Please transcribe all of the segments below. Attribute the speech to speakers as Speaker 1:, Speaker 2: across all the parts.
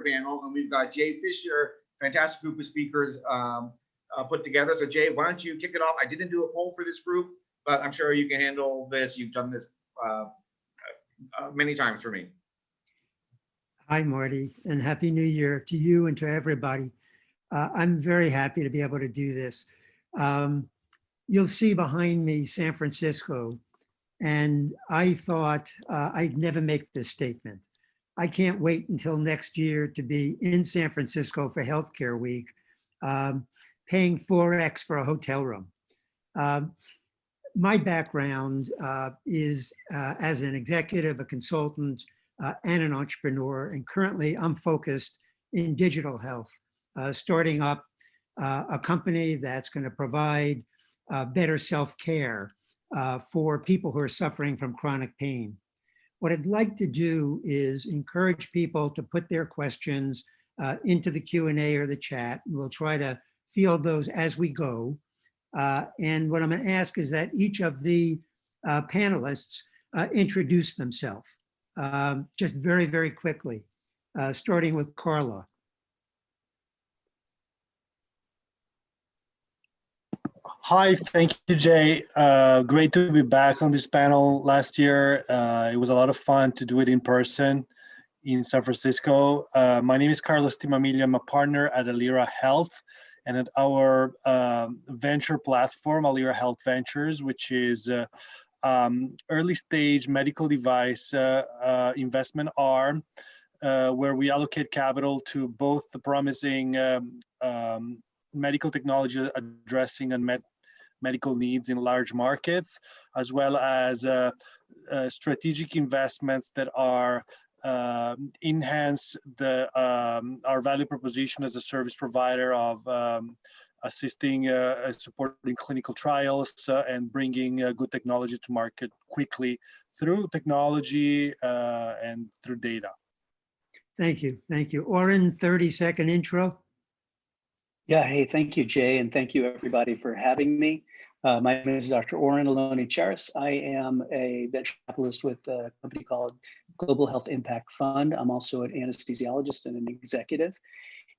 Speaker 1: panel, and we've got Jay Fisher, fantastic group of speakers put together. So Jay, why don't you kick it off? I didn't do a poll for this group, but I'm sure you can handle this. You've done this many times for me.
Speaker 2: Hi, Marty, and Happy New Year to you and to everybody. I'm very happy to be able to do this. You'll see behind me San Francisco, and I thought I'd never make this statement. I can't wait until next year to be in San Francisco for Healthcare Week, paying 4X for a hotel room. My background is as an executive, a consultant, and an entrepreneur, and currently I'm focused in digital health, starting up a company that's going to provide better self-care for people who are suffering from chronic pain. What I'd like to do is encourage people to put their questions into the Q&A or the chat, and we'll try to field those as we go. And what I'm going to ask is that each of the panelists introduce themselves, just very, very quickly, starting with Carla.
Speaker 3: Hi, thank you, Jay. Great to be back on this panel last year. It was a lot of fun to do it in person in San Francisco. My name is Carlos Timamillo. I'm a partner at Alira Health and at our venture platform, Alira Health Ventures, which is early stage medical device investment arm, where we allocate capital to both the promising medical technology addressing unmet medical needs in large markets, as well as strategic investments that are enhance our value proposition as a service provider of assisting supporting clinical trials and bringing good technology to market quickly through technology and through data.
Speaker 2: Thank you. Thank you. Oren, 30-second intro.
Speaker 4: Yeah, hey, thank you, Jay, and thank you, everybody, for having me. My name is Dr. Oren Aloni-Charis. I am a venture capitalist with a company called Global Health Impact Fund. I'm also an anesthesiologist and an executive.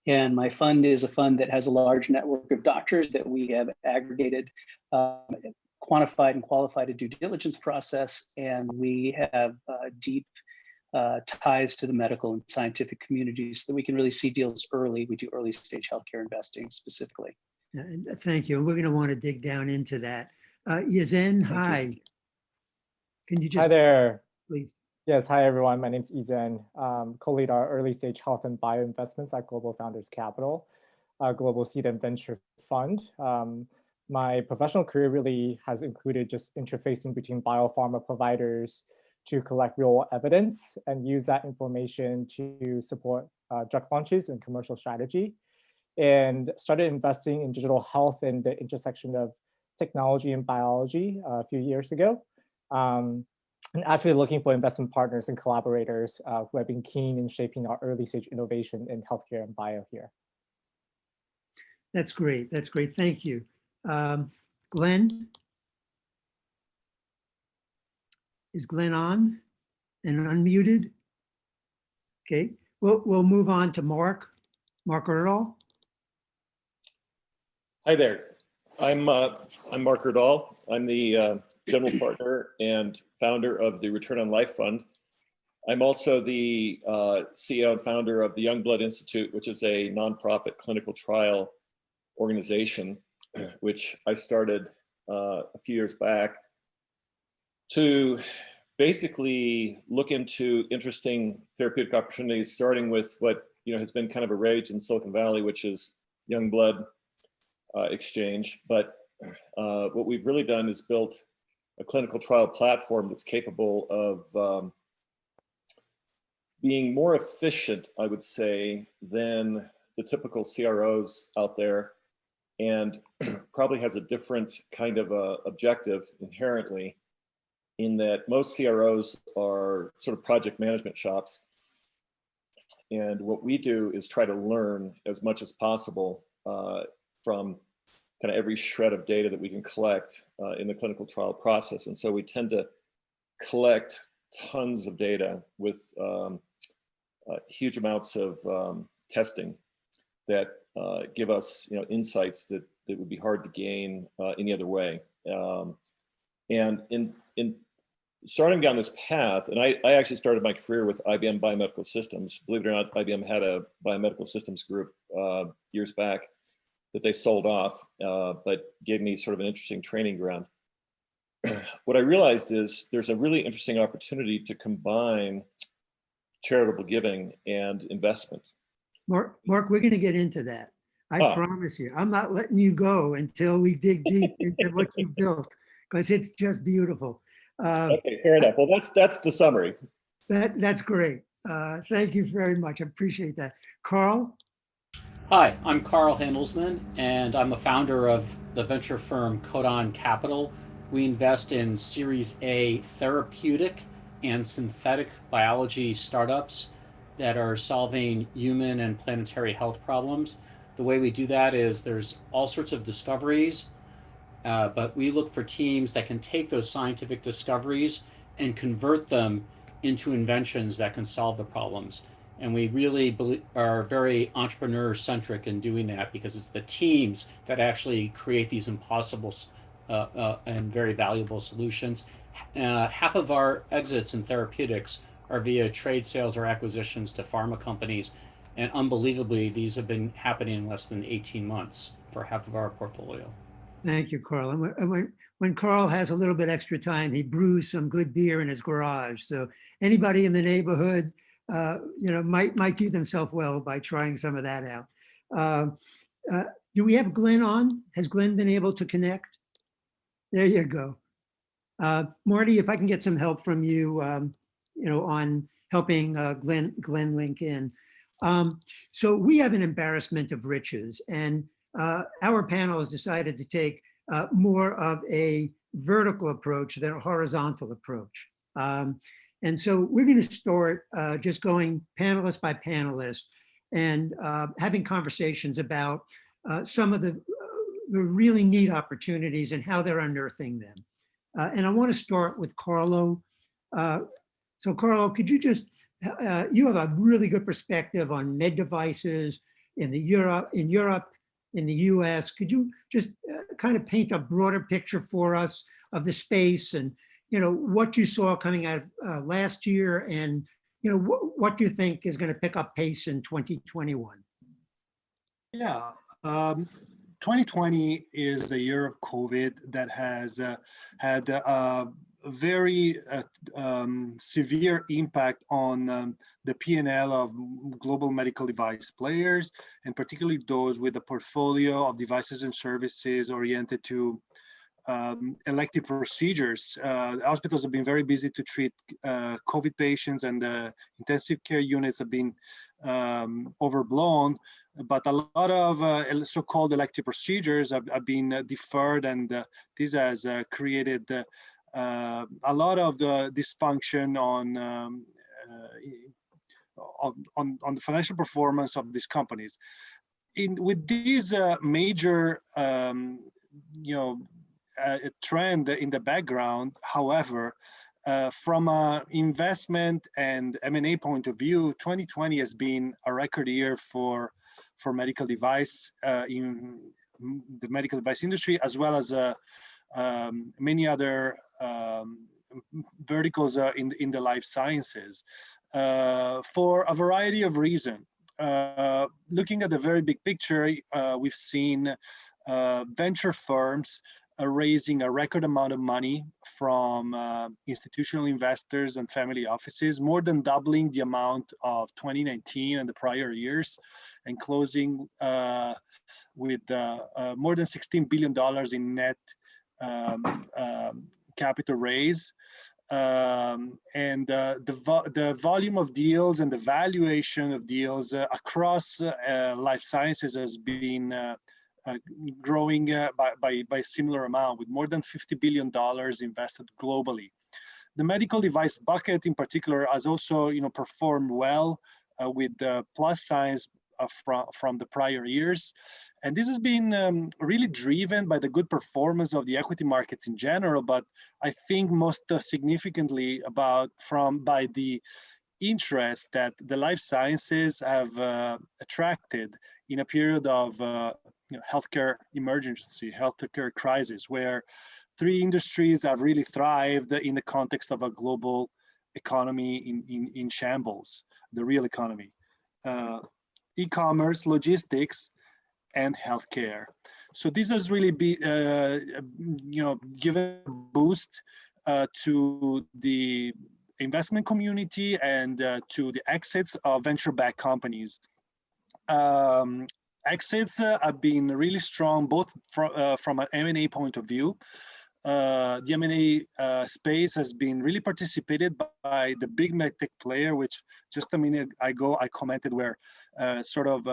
Speaker 4: And my fund is a fund that has a large network of doctors that we have aggregated, quantified and qualified a due diligence process, and we have deep ties to the medical and scientific communities so that we can really see deals early. We do early stage healthcare investing specifically.
Speaker 2: Thank you. We're going to want to dig down into that. Yazen, hi. Can you just—
Speaker 5: Hi there.
Speaker 2: Please.
Speaker 5: Yes, hi everyone. My name is Izen. Co-lead our early stage health and bio investments at Global Founders Capital, a global seed and venture fund. My professional career really has included just interfacing between biopharma providers to collect real evidence and use that information to support drug launches and commercial strategy, and started investing in digital health and the intersection of technology and biology a few years ago. And actually looking for investment partners and collaborators who have been keen in shaping our early stage innovation in healthcare and bio here.
Speaker 2: That's great. That's great. Thank you. Glenn? Is Glenn on and unmuted? Okay, we'll move on to Mark. Mark Erdahl.
Speaker 6: Hi there. I'm Mark Erdahl. I'm the general partner and founder of the Return on Life Fund. I'm also the CEO and founder of the Young Blood Institute, which is a nonprofit clinical trial organization, which I started a few years back to basically look into interesting therapeutic opportunities, starting with what has been kind of a rage in Silicon Valley, which is young blood exchange. But what we've really done is built a clinical trial platform that's capable of being more efficient, I would say, than the typical CROs out there, and probably has a different kind of objective inherently, in that most CROs are sort of project management shops. And what we do is try to learn as much as possible from kind of every shred of data that we can collect in the clinical trial process. And so we tend to collect tons of data with huge amounts of testing that give us, insights that would be hard to gain any other way. And in starting down this path, and I actually started my career with IBM Biomedical Systems. Believe it or not, IBM had a biomedical systems group years back that they sold off, but gave me sort of an interesting training ground. What I realized is there's a really interesting opportunity to combine charitable giving and investment.
Speaker 2: Mark, we're going to get into that. I promise you. I'm not letting you go until we dig deep into what you built, because it's just beautiful.
Speaker 6: Okay, fair enough. Well, that's the summary.
Speaker 2: That's great. Thank you very much. I appreciate that. Carl?
Speaker 7: Hi, I'm Carl Handelsman, and I'm a founder of the venture firm Codon Capital. We invest in Series A therapeutic and synthetic biology startups that are solving human and planetary health problems. The way we do that is there's all sorts of discoveries, but we look for teams that can take those scientific discoveries and convert them into inventions that can solve the problems. And we really are very entrepreneur-centric in doing that, because it's the teams that actually create these impossible and very valuable solutions. Half of our exits in therapeutics are via trade sales or acquisitions to pharma companies. And unbelievably, these have been happening in less than 18 months for half of our portfolio.
Speaker 2: Thank you, Carl. And when Carl has a little bit extra time, he brews some good beer in his garage. So anybody in the neighborhood, might do themselves well by trying some of that out. Do we have Glenn on? Has Glenn been able to connect? There you go. Marty, if I can get some help from you, on helping Glenn link in. So we have an embarrassment of riches, and our panel has decided to take more of a vertical approach than a horizontal approach. And so we're going to start just going panelist by panelist and having conversations about some of the really neat opportunities and how they're unearthing them. And I want to start with Carlo. So Carlo, could you just, you have a really good perspective on med devices in Europe, in the US. Could you just kind of paint a broader picture for us of the space and, what you saw coming out of last year, and, what do you think is going to pick up pace in 2021?
Speaker 3: Yeah, 2020 is the year of COVID that has had a very severe impact on the P&L of global medical device players, and particularly those with a portfolio of devices and services oriented to elective procedures. Hospitals have been very busy to treat COVID patients, and the intensive care units have been overblown. But a lot of so-called elective procedures have been deferred, and this has created a lot of the dysfunction on the financial performance of these companies. With these major, a trend in the background, however, from an investment and M&A point of view, 2020 has been a record year for medical device in the medical device industry, as well as many other verticals in the life sciences, for a variety of reasons. Looking at the very big picture, we've seen venture firms raising a record amount of money from institutional investors and family offices, more than doubling the amount of 2019 and the prior years, and closing with more than $16 billion in net capital raise. And the volume of deals and the valuation of deals across life sciences has been growing by a similar amount, with more than $50 billion invested globally. The medical device bucket in particular has also performed well with plus signs from the prior years. And this has been really driven by the good performance of the equity markets in general, but I think most significantly by the interest that the life sciences have attracted in a period of healthcare emergency, healthcare crisis, where three industries have really thrived in the context of a global economy in shambles, the real economy. E-commerce, logistics, and healthcare. So this has really been, given a boost to the investment community and to the exits of venture-backed companies. Exits have been really strong, both from an M&A point of view. The M&A space has been really participated by the big medtech player, which just a minute ago I commented were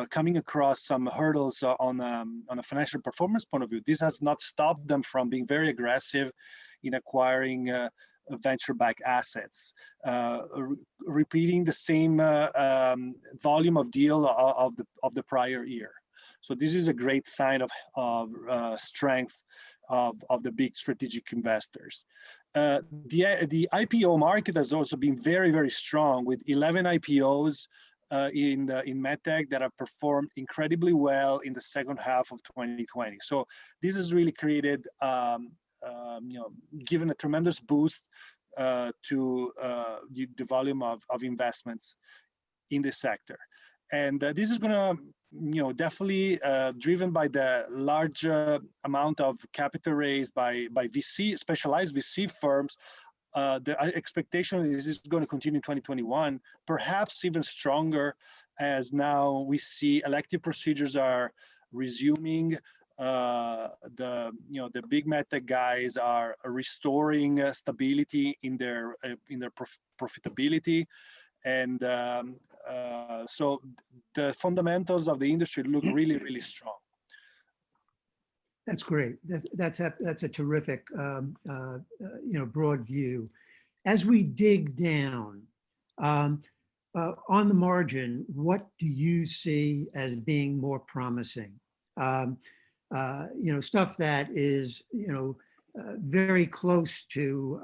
Speaker 3: coming across some hurdles on a financial performance point of view. This has not stopped them from being very aggressive in acquiring venture-backed assets, repeating the same volume of deal of the prior year. So this is a great sign of strength of the big strategic investors. The IPO market has also been very, very strong, with 11 IPOs in medtech that have performed incredibly well in the second half of 2020. So this has really created, given a tremendous boost to the volume of investments in this sector. And this is going to, definitely driven by the large amount of capital raised by VC, specialized VC firms. The expectation is this is going to continue in 2021, perhaps even stronger, as now we see elective procedures are resuming. The big medtech guys are restoring stability in their profitability, and so the fundamentals of the industry look really, really strong.
Speaker 2: That's great. That's a terrific, broad view. As we dig down on the margin, what do you see as being more promising? Stuff that is, very close to,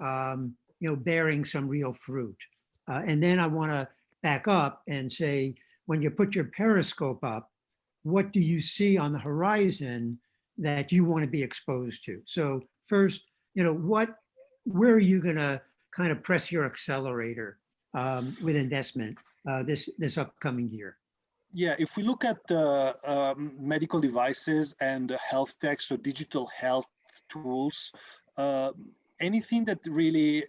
Speaker 2: bearing some real fruit. And then I want to back up and say, when you put your periscope up, what do you see on the horizon that you want to be exposed to? So first, where are you going to kind of press your accelerator with investment this upcoming year?
Speaker 3: Yeah, if we look at the medical devices and health tech, so digital health tools, anything that really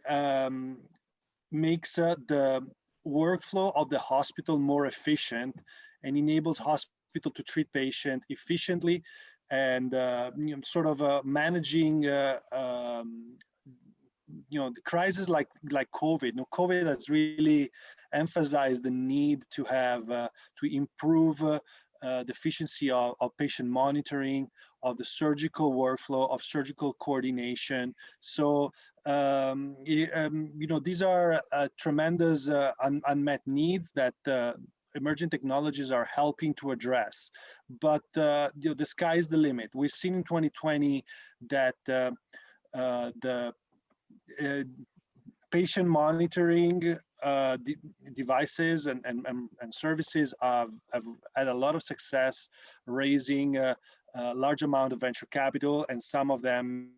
Speaker 3: makes the workflow of the hospital more efficient and enables hospital to treat patient efficiently and managing the crisis like COVID. COVID has really emphasized the need to have to improve the efficiency of patient monitoring, of the surgical workflow, of surgical coordination. So these are tremendous unmet needs that emerging technologies are helping to address. But the sky is the limit. We've seen in 2020 that the patient monitoring devices and services have had a lot of success raising a large amount of venture capital, and some of them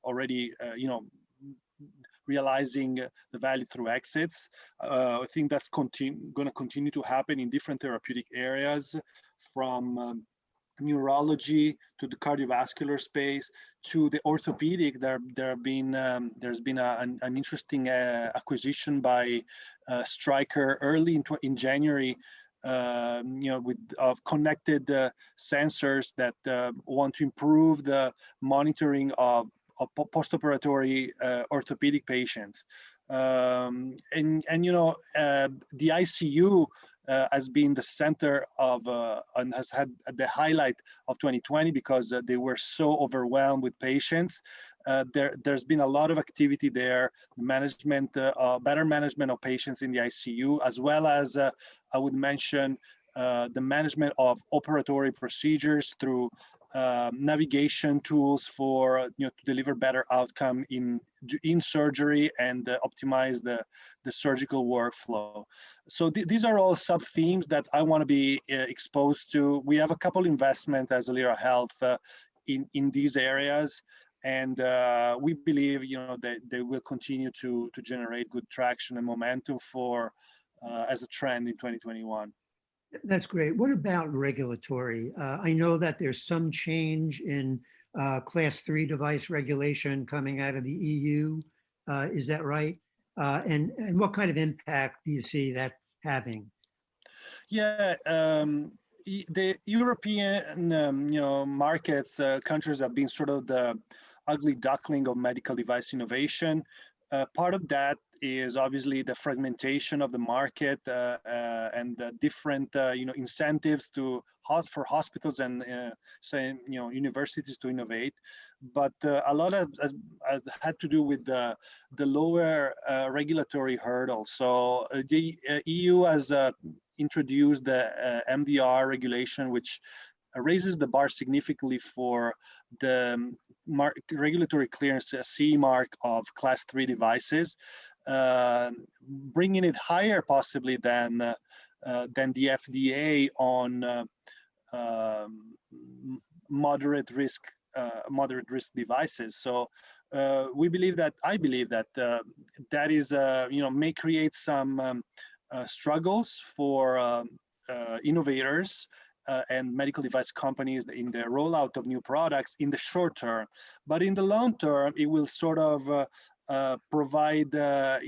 Speaker 3: already realizing the value through exits. I think that's going to continue to happen in different therapeutic areas, from neurology to the cardiovascular space to the orthopedic. There's been an interesting acquisition by Stryker early in January, of connected sensors that want to improve the monitoring of post-operatory orthopedic patients. The ICU has been the center of and has had the highlight of 2020 because they were so overwhelmed with patients. There's been a lot of activity there, management, better management of patients in the ICU, as well as I would mention the management of operatory procedures through navigation tools for to deliver better outcome in surgery and optimize the surgical workflow. So these are all sub themes that I want to be exposed to. We have a couple investment as Alira Health in these areas, and we believe that they will continue to generate good traction and momentum for as a trend in 2021.
Speaker 2: That's great. What about regulatory? I know that there's some change in class 3 device regulation coming out of the EU. Is that right? And what kind of impact do you see that having?
Speaker 3: Yeah, the European markets, countries have been sort of the ugly duckling of medical device innovation. Part of that is obviously the fragmentation of the market and the different incentives for hospitals and universities to innovate. But a lot has had to do with the lower regulatory hurdles. So the EU has introduced the MDR regulation, which raises the bar significantly for the regulatory clearance, CE mark of class 3 devices, bringing it higher possibly than the FDA on moderate risk devices. So I believe that that is may create some struggles for innovators and medical device companies in the rollout of new products in the short term. But in the long term, it will sort of provide a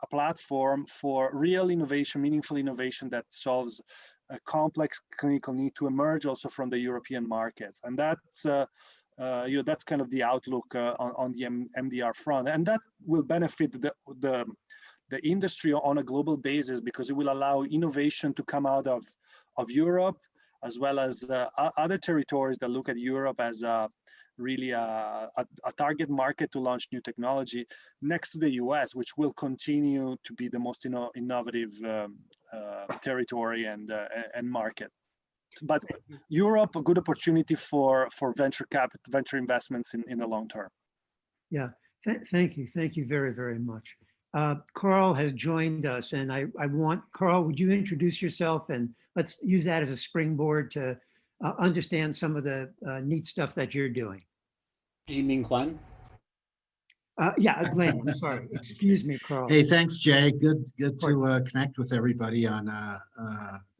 Speaker 3: platform for real innovation, meaningful innovation that solves a complex clinical need to emerge also from the European market. And that's that's kind of the outlook on the MDR front, and that will benefit the industry on a global basis, because it will allow innovation to come out of Europe, as well as other territories that look at Europe as really a target market to launch new technology, next to the US, which will continue to be the most innovative territory and market. But Europe, a good opportunity for venture investments in the long term.
Speaker 2: Yeah, thank you very, very much. Carl has joined us, and I want, Carl, would you introduce yourself, and let's use that as a springboard to understand some of the neat stuff that you're doing.
Speaker 7: Do you mean Glenn?
Speaker 2: Yeah, Glenn, I'm sorry. Excuse me, Carl.
Speaker 8: Hey, thanks, Jay. Good to connect with everybody on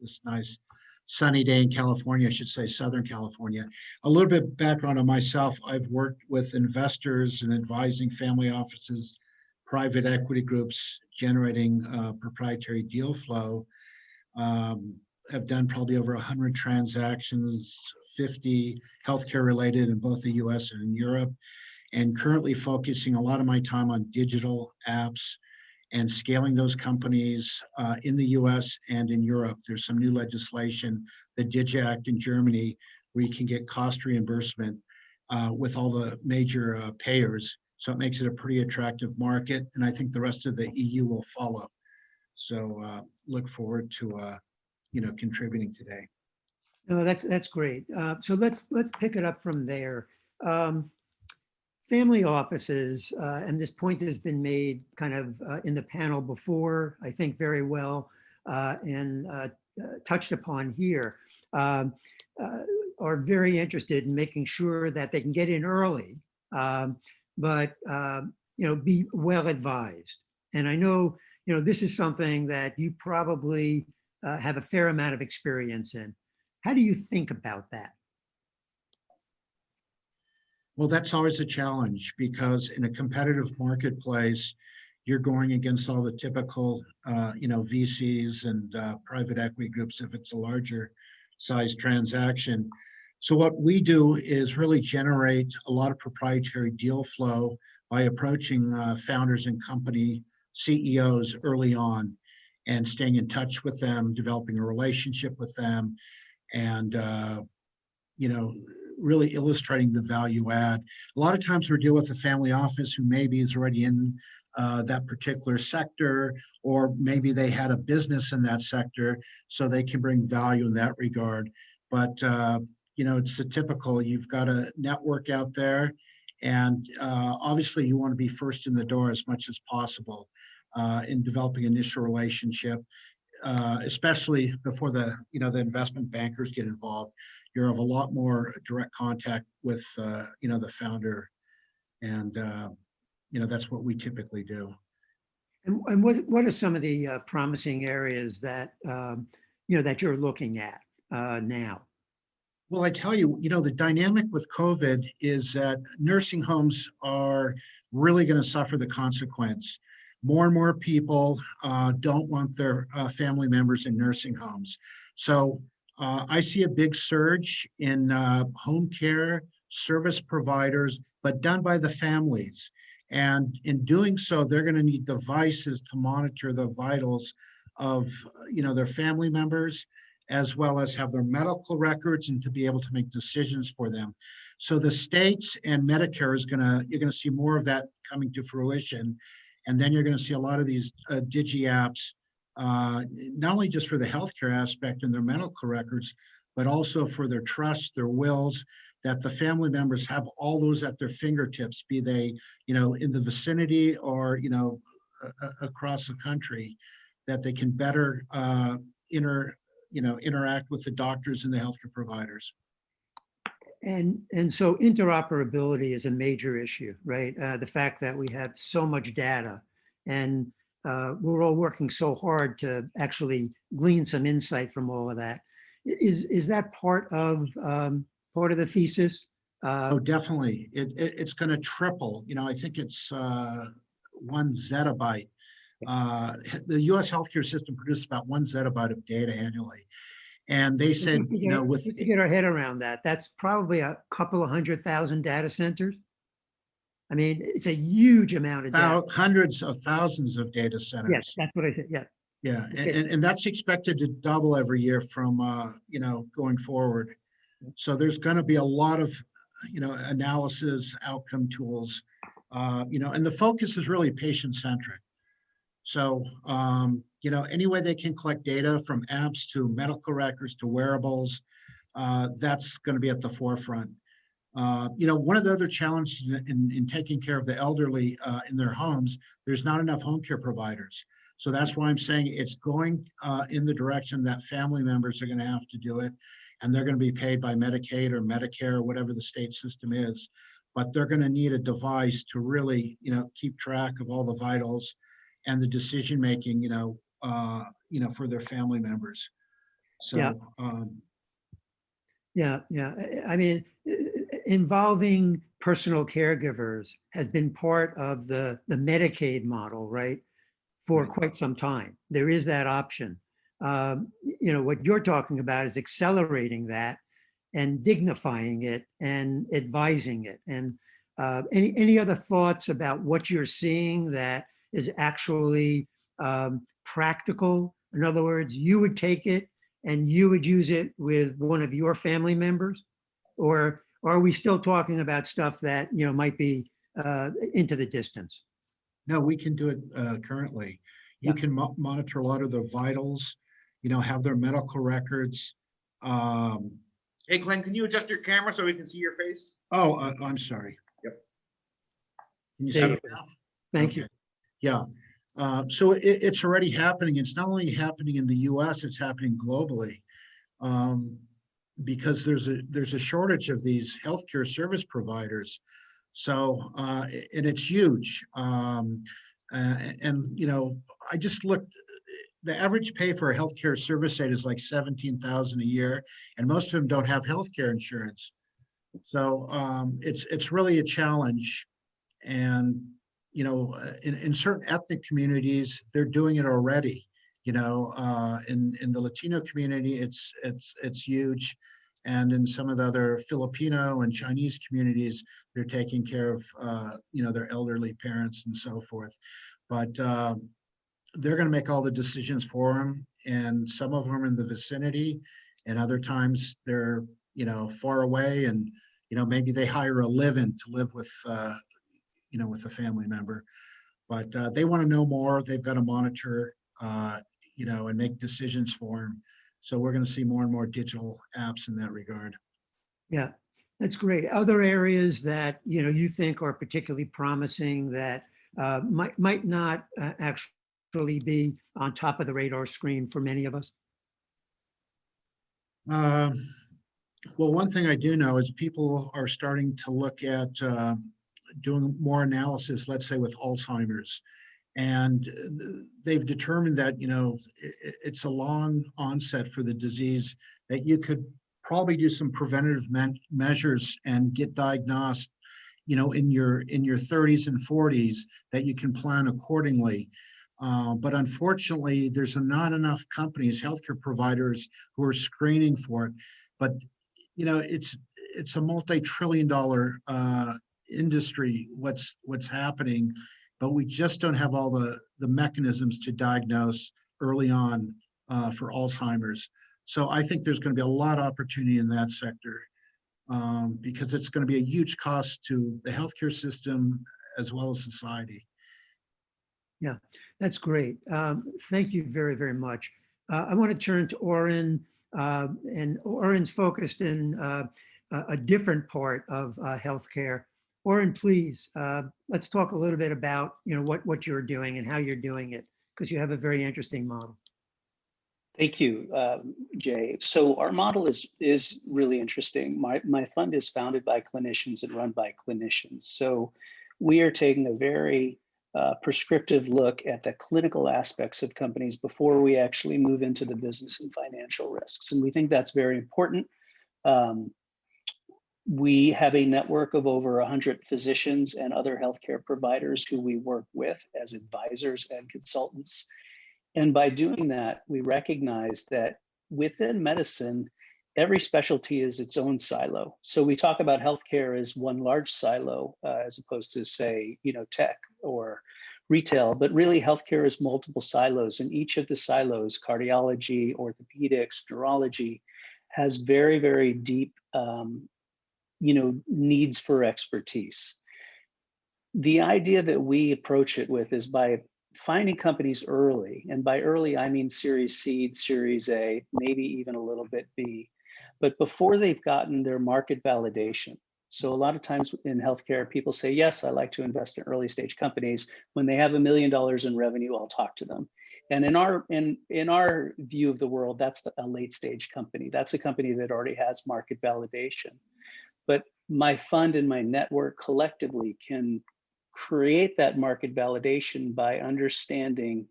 Speaker 8: this nice sunny day in California, I should say Southern California. A little bit of background on myself. I've worked with investors and advising family offices, private equity groups, generating proprietary deal flow. Have done probably over 100 transactions, 50 healthcare related in both the US and in Europe, and currently focusing a lot of my time on digital apps and scaling those companies in the US and in Europe. There's some new legislation, the DIGI Act in Germany, where you can get cost reimbursement with all the major payers. So it makes it a pretty attractive market, and I think the rest of the EU will follow. So look forward to contributing today.
Speaker 2: No, that's great. So let's pick it up from there. Family offices, and this point has been made kind of in the panel before, I think very well, and touched upon here, are very interested in making sure that they can get in early, but be well advised. And I know this is something that you probably have a fair amount of experience in. How do you think about that?
Speaker 8: Well, that's always a challenge, because in a competitive marketplace, you're going against all the typical, VCs and private equity groups if it's a larger size transaction. So what we do is really generate a lot of proprietary deal flow by approaching founders and company CEOs early on and staying in touch with them, developing a relationship with them, and really illustrating the value add. A lot of times we're dealing with a family office who maybe is already in that particular sector, or maybe they had a business in that sector, so they can bring value in that regard. But it's the typical, you've got a network out there, and obviously you want to be first in the door as much as possible in developing initial relationship, especially before the investment bankers get involved. You're of a lot more direct contact with, the founder, and, that's what we typically do.
Speaker 2: And what are some of the promising areas that, that you're looking at now?
Speaker 8: Well, I tell you, the dynamic with COVID is that nursing homes are really going to suffer the consequence. More and more people don't want their family members in nursing homes. So I see a big surge in home care service providers, but done by the families. And in doing so, they're going to need devices to monitor the vitals of, their family members, as well as have their medical records and to be able to make decisions for them. So the states and Medicare you're going to see more of that coming to fruition. And then you're going to see a lot of these digi apps, not only just for the healthcare aspect and their medical records, but also for their trusts, their wills, that the family members have all those at their fingertips, be they, in the vicinity or, across the country, that they can better interact with the doctors and the healthcare providers.
Speaker 2: And so interoperability is a major issue, right? The fact that we have so much data, and we're all working so hard to actually glean some insight from all of that. Is that part of the thesis?
Speaker 8: Oh, definitely. It's going to triple. I think it's 1 zettabyte. The U.S. healthcare system produces about 1 zettabyte of data annually. And they said,
Speaker 2: to get our head around that, that's probably a couple of 100,000 data centers. I mean, it's a huge amount of data.
Speaker 8: Hundreds of thousands of data centers.
Speaker 2: Yes, that's what I said. Yeah.
Speaker 8: Yeah, and that's expected to double every year from, going forward. So there's going to be a lot of, analysis, outcome tools, and the focus is really patient-centric. So, any way they can collect data from apps to medical records to wearables, that's going to be at the forefront. One of the other challenges in taking care of the elderly in their homes, there's not enough home care providers. So that's why I'm saying it's going in the direction that family members are going to have to do it, and they're going to be paid by Medicaid or Medicare or whatever the state system is. But they're going to need a device to really, keep track of all the vitals and the decision making, for their family members. So,
Speaker 2: yeah. I mean, involving personal caregivers has been part of the Medicaid model, right, for quite some time. There is that option. What you're talking about is accelerating that and dignifying it and advising it. And any other thoughts about what you're seeing that is actually practical? In other words, you would take it and you would use it with one of your family members? Or are we still talking about stuff that, might be into the distance?
Speaker 8: No, we can do it currently. You can monitor a lot of their vitals, have their medical records.
Speaker 1: Hey, Glenn, can you adjust your camera so we can see your face?
Speaker 8: Oh, I'm sorry.
Speaker 1: Yep.
Speaker 8: Can you see it now?
Speaker 2: Thank you.
Speaker 8: Yeah. So it's already happening. It's not only happening in the US, it's happening globally. Because there's a shortage of these healthcare service providers. So, and it's huge. I just looked, the average pay for a healthcare service aide is like $17,000 a year, and most of them don't have healthcare insurance. So it's really a challenge. And, in certain ethnic communities, they're doing it already. In the Latino community, it's huge. And in some of the other Filipino and Chinese communities, they're taking care of, their elderly parents and so forth. But they're going to make all the decisions for them. And some of them are in the vicinity, and other times they're, far away, and, maybe they hire a live-in to live with, with a family member. But they want to know more. They've got to monitor, and make decisions for them. So we're going to see more and more digital apps in that regard.
Speaker 2: Yeah, that's great. Other areas that, you think are particularly promising that might not actually be on top of the radar screen for many of us?
Speaker 8: Um, Well, one thing I do know is people are starting to look at doing more analysis, let's say with Alzheimer's. And they've determined that, it's a long onset for the disease, that you could probably do some preventative measures and get diagnosed, in your 30s and 40s, that you can plan accordingly. But unfortunately, there's not enough companies, healthcare providers, who are screening for it. But it's a multi-trillion-dollar industry. What's happening, but we just don't have all the mechanisms to diagnose early on for Alzheimer's. So I think there's going to be a lot of opportunity in that sector, because it's going to be a huge cost to the healthcare system as well as society.
Speaker 2: Yeah, that's great. Thank you very, very much. I want to turn to Oren, and Oren's focused in a different part of healthcare. Oren, please, let's talk a little bit about what you're doing and how you're doing it, because you have a very interesting model.
Speaker 4: Thank you, Jay. So our model is really interesting. My fund is founded by clinicians and run by clinicians. So we are taking a very prescriptive look at the clinical aspects of companies before we actually move into the business and financial risks. And we think that's very important. We have a network of over 100 physicians and other healthcare providers who we work with as advisors and consultants. And by doing that, we recognize that within medicine, every specialty is its own silo. So we talk about healthcare as one large silo, as opposed to, say, tech or retail, but really healthcare is multiple silos, and each of the silos, cardiology, orthopedics, neurology, has very, very deep, needs for expertise. The idea that we approach it with is by finding companies early, and by early, I mean Series C, Series A, maybe even a little bit B, but before they've gotten their market validation. So a lot of times in healthcare, people say, yes, I like to invest in early stage companies. When they have $1 million in revenue, I'll talk to them. And in our view of the world, that's a late stage company. That's a company that already has market validation. But my fund and my network collectively can create that market validation by understanding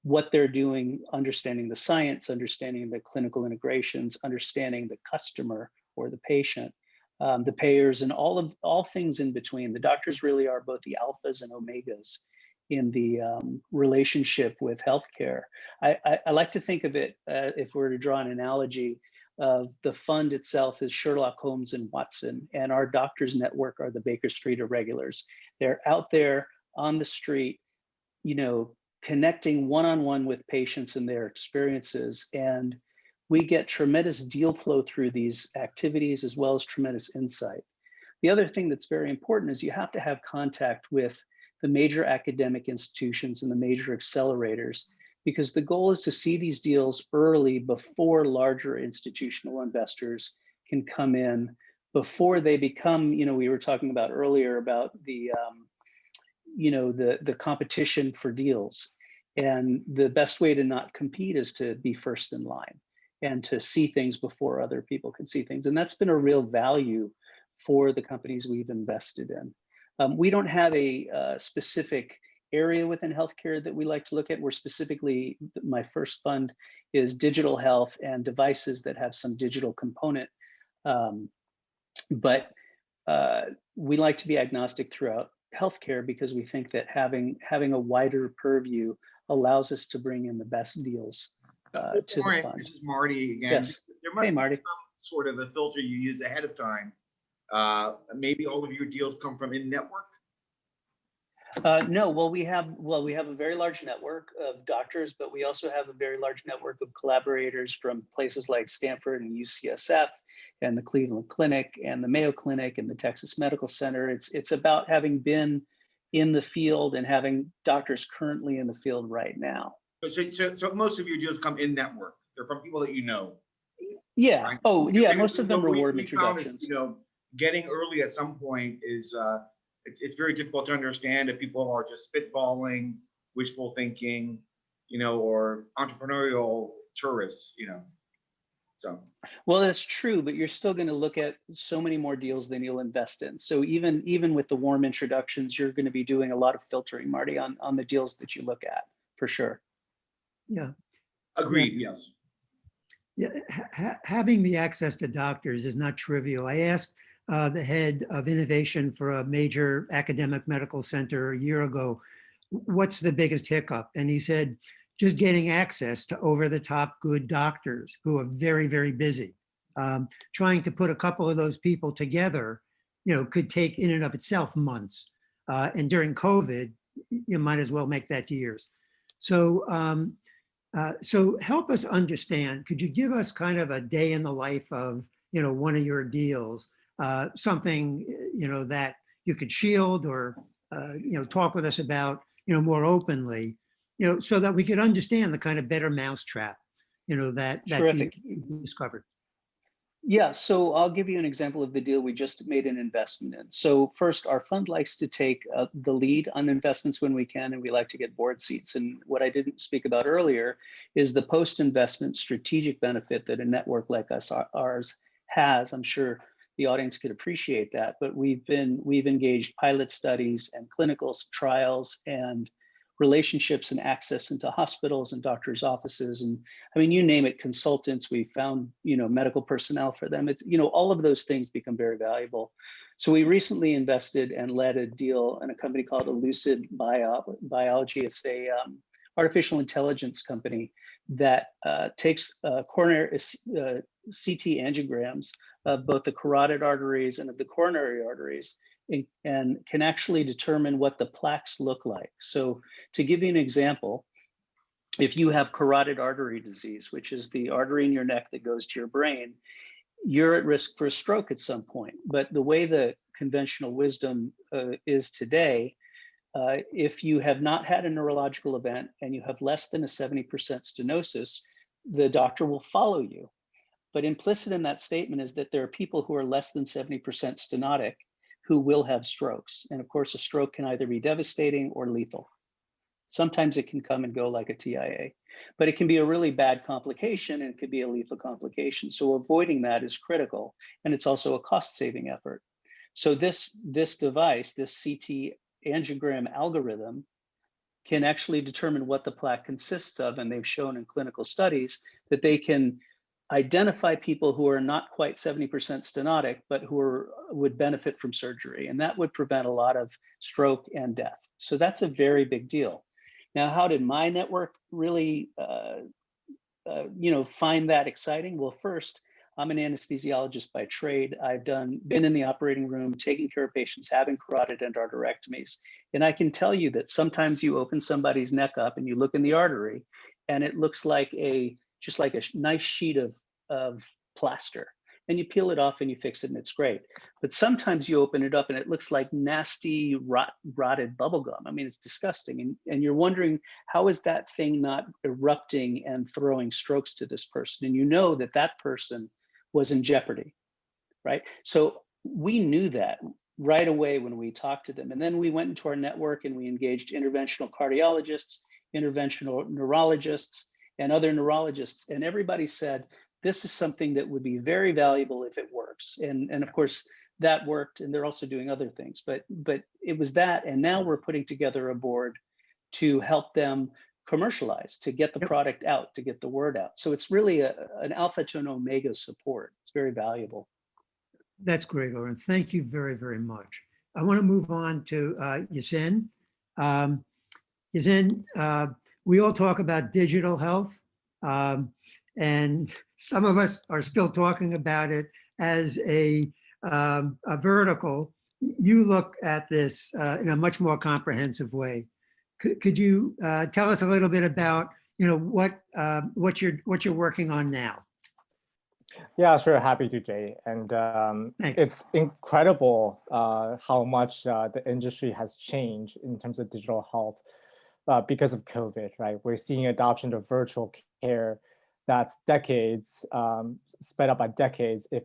Speaker 4: what they're doing, understanding the science, understanding the clinical integrations, understanding the customer or the patient, the payers, and all things in between. The doctors really are both the alphas and omegas in the relationship with healthcare. I like to think of it, if we were to draw an analogy, of the fund itself is Sherlock Holmes and Watson, and our doctors network are the Baker Street irregulars. They're out there on the street, connecting one-on-one with patients and their experiences. And we get tremendous deal flow through these activities, as well as tremendous insight. The other thing that's very important is you have to have contact with the major academic institutions and the major accelerators, because the goal is to see these deals early before larger institutional investors can come in, before they become, we were talking about earlier about the competition for deals. And the best way to not compete is to be first in line and to see things before other people can see things. And that's been a real value for the companies we've invested in. We don't have a specific area within healthcare that we like to look at. We're specifically, my first fund is digital health and devices that have some digital component. But we like to be agnostic throughout healthcare, because we think that having a wider purview allows us to bring in the best deals to the fund.
Speaker 1: This is Marty again.
Speaker 4: Yes.
Speaker 1: There must
Speaker 4: Hey,
Speaker 1: be
Speaker 4: Marty.
Speaker 1: some sort of a filter you use ahead of time. Maybe all of your deals come from in-network?
Speaker 4: No, well, we have a very large network of doctors, but we also have a very large network of collaborators from places like Stanford and UCSF and the Cleveland Clinic and the Mayo Clinic and the Texas Medical Center. It's about having been in the field and having doctors currently in the field right now.
Speaker 1: So most of your deals come in-network. They're from people that you know.
Speaker 4: Yeah.
Speaker 1: right?
Speaker 4: Oh, yeah.
Speaker 1: Because
Speaker 4: Most of them
Speaker 1: what
Speaker 4: reward
Speaker 1: we found is,
Speaker 4: introductions.
Speaker 1: getting early at some point is, it's very difficult to understand if people are just spitballing, wishful thinking, or entrepreneurial tourists, so.
Speaker 4: Well, that's true, but you're still going to look at so many more deals than you'll invest in. So even with the warm introductions, you're going to be doing a lot of filtering, Marty, on the deals that you look at, for sure.
Speaker 2: Yeah.
Speaker 1: Agreed, yes.
Speaker 2: Yeah, having the access to doctors is not trivial. I asked the head of innovation for a major academic medical center a year ago, what's the biggest hiccup? And he said, just getting access to over-the-top good doctors who are very, very busy. Trying to put a couple of those people together, could take in and of itself months. And during COVID, you might as well make that years. So help us understand, could you give us kind of a day in the life of, one of your deals, something, that you could shield or, talk with us about, more openly, so that we could understand the kind of better mousetrap, that
Speaker 4: Terrific.
Speaker 2: you discovered.
Speaker 4: Yeah, so I'll give you an example of the deal we just made an investment in. So first, our fund likes to take the lead on investments when we can, and we like to get board seats. And what I didn't speak about earlier is the post-investment strategic benefit that a network like ours has. I'm sure the audience could appreciate that, but we've engaged pilot studies and clinical trials and relationships and access into hospitals and doctors' offices. And I mean, you name it, consultants, we found, medical personnel for them. It's, all of those things become very valuable. So we recently invested and led a deal in a company called Elucid Biology. It's a artificial intelligence company that takes coronary CT angiograms of both the carotid arteries and of the coronary arteries, and can actually determine what the plaques look like. So to give you an example, if you have carotid artery disease, which is the artery in your neck that goes to your brain, you're at risk for a stroke at some point. But the way the conventional wisdom is today, if you have not had a neurological event and you have less than a 70% stenosis, the doctor will follow you. But implicit in that statement is that there are people who are less than 70% stenotic who will have strokes. And of course, a stroke can either be devastating or lethal. Sometimes it can come and go like a TIA, but it can be a really bad complication and it could be a lethal complication. So avoiding that is critical. And it's also a cost-saving effort. So this device, this CT angiogram algorithm, can actually determine what the plaque consists of. And they've shown in clinical studies that they can identify people who are not quite 70% stenotic, but who would benefit from surgery. And that would prevent a lot of stroke and death. So that's a very big deal. Now, how did my network really find that exciting? Well, first, I'm an anesthesiologist by trade. I've been in the operating room, taking care of patients having carotid endarterectomies. And I can tell you that sometimes you open somebody's neck up and you look in the artery and it looks like just like a nice sheet of plaster, and you peel it off and you fix it and it's great. But sometimes you open it up and it looks like nasty rotted bubble gum. I mean, it's disgusting. And you're wondering, how is that thing not erupting and throwing strokes to this person? And you know that person was in jeopardy, right? So we knew that right away when we talked to them. And then we went into our network and we engaged interventional cardiologists, interventional neurologists, and other neurologists. And everybody said, this is something that would be very valuable if it works. And of course, that worked. And they're also doing other things. But it was that. And now we're putting together a board to help them commercialize, to get the product out, to get the word out. So it's really an alpha to an omega support. It's very valuable.
Speaker 2: That's great, Oren. Thank you very, very much. I want to move on to Yasin. Yasin, we all talk about digital health, and some of us are still talking about it as a vertical. You look at this in a much more comprehensive way. Could you tell us a little bit about what you're working on now?
Speaker 5: Yeah, sure. Happy to, Jay. And it's incredible how much the industry has changed in terms of digital health because of COVID, right? We're seeing adoption of virtual care that's decades, sped up by decades if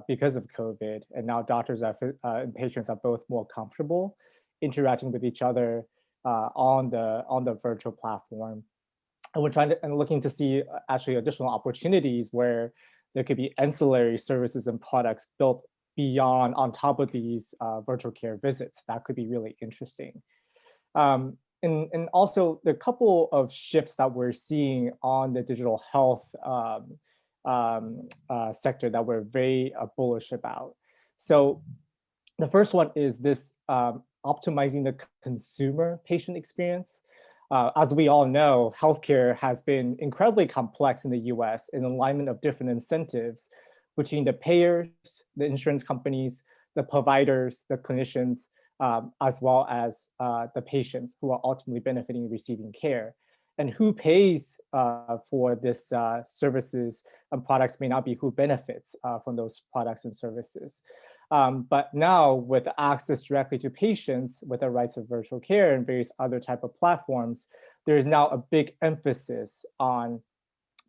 Speaker 5: because of COVID. And now doctors and patients are both more comfortable interacting with each other on the virtual platform. And we're trying to and looking to see actually additional opportunities where there could be ancillary services and products built beyond on top of these virtual care visits. That could be really interesting. And also the couple of shifts that we're seeing on the digital health sector that we're very bullish about. So the first one is this optimizing the consumer patient experience. As we all know, healthcare has been incredibly complex in the US in alignment of different incentives between the payers, the insurance companies, the providers, the clinicians, as well as the patients who are ultimately benefiting and receiving care. And who pays for this services and products may not be who benefits from those products and services. But now with access directly to patients with the rights of virtual care and various other type of platforms, there is now a big emphasis on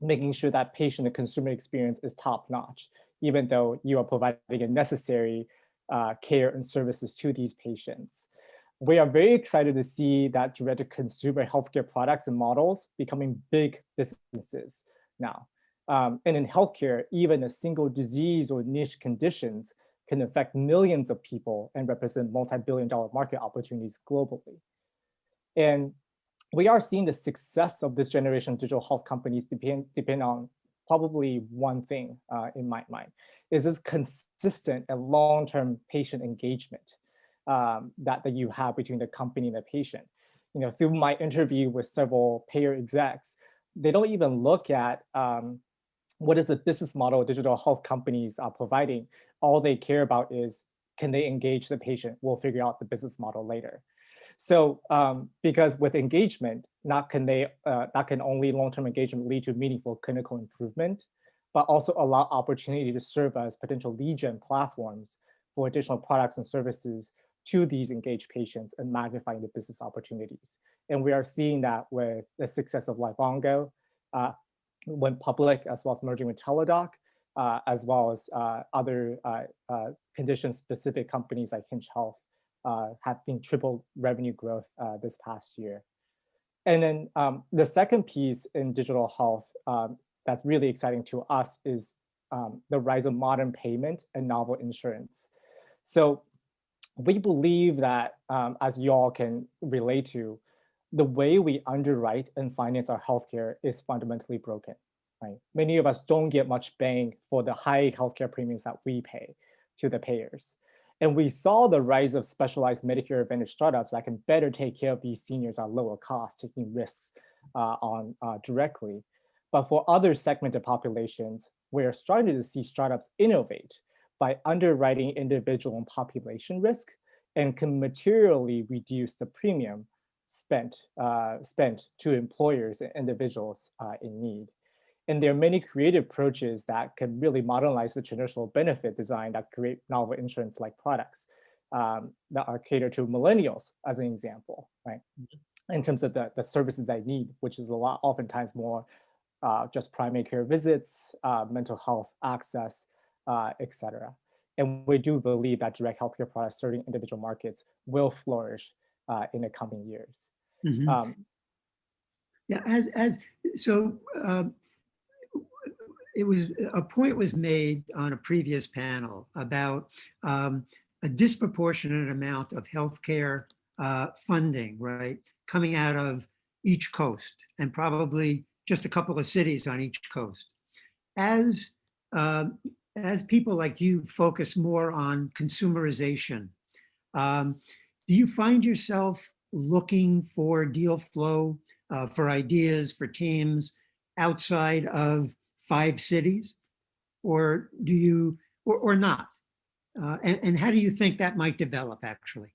Speaker 5: making sure that patient and consumer experience is top notch, even though you are providing a necessary care and services to these patients. We are very excited to see that direct-to-consumer healthcare products and models becoming big businesses now. And in healthcare, even a single disease or niche conditions can affect millions of people and represent multi-billion-dollar market opportunities globally. And we are seeing the success of this generation of digital health companies depend on probably one thing in my mind, is this consistent and long-term patient engagement that you have between the company and the patient. You know, through my interview with several payer execs, they don't even look at what is the business model digital health companies are providing. All they care about is, can they engage the patient? We'll figure out the business model later. So because with engagement, not can only long-term engagement lead to meaningful clinical improvement, but also allow opportunity to serve as potential lead gen platforms for additional products and services to these engaged patients and magnifying the business opportunities. And we are seeing that with the success of Livongo, went public, as well as merging with Teladoc, as well as other condition-specific companies like Hinge Health have been triple revenue growth this past year. And then the second piece in digital health that's really exciting to us is the rise of modern payment and novel insurance. So we believe that, as you all can relate to, the way we underwrite and finance our healthcare is fundamentally broken, right? Many of us don't get much bang for the high healthcare premiums that we pay to the payers. And we saw the rise of specialized Medicare Advantage startups that can better take care of these seniors at lower cost, taking risks directly. But for other segmented populations, we're starting to see startups innovate by underwriting individual and population risk and can materially reduce the premium spent to employers and individuals in need. And there are many creative approaches that can really modernize the traditional benefit design that create novel insurance-like products that are catered to millennials, as an example, right? In terms of the services they need, which is oftentimes more just primary care visits, mental health access, et cetera. And we do believe that direct healthcare products serving individual markets will flourish in the coming years.
Speaker 2: Mm-hmm. It was a point was made on a previous panel about a disproportionate amount of healthcare funding, right, coming out of each coast, and probably just a couple of cities on each coast. As people like you focus more on consumerization, do you find yourself looking for deal flow, for ideas, for teams outside of 5 cities, or do you, or not? And how do you think that might develop, actually?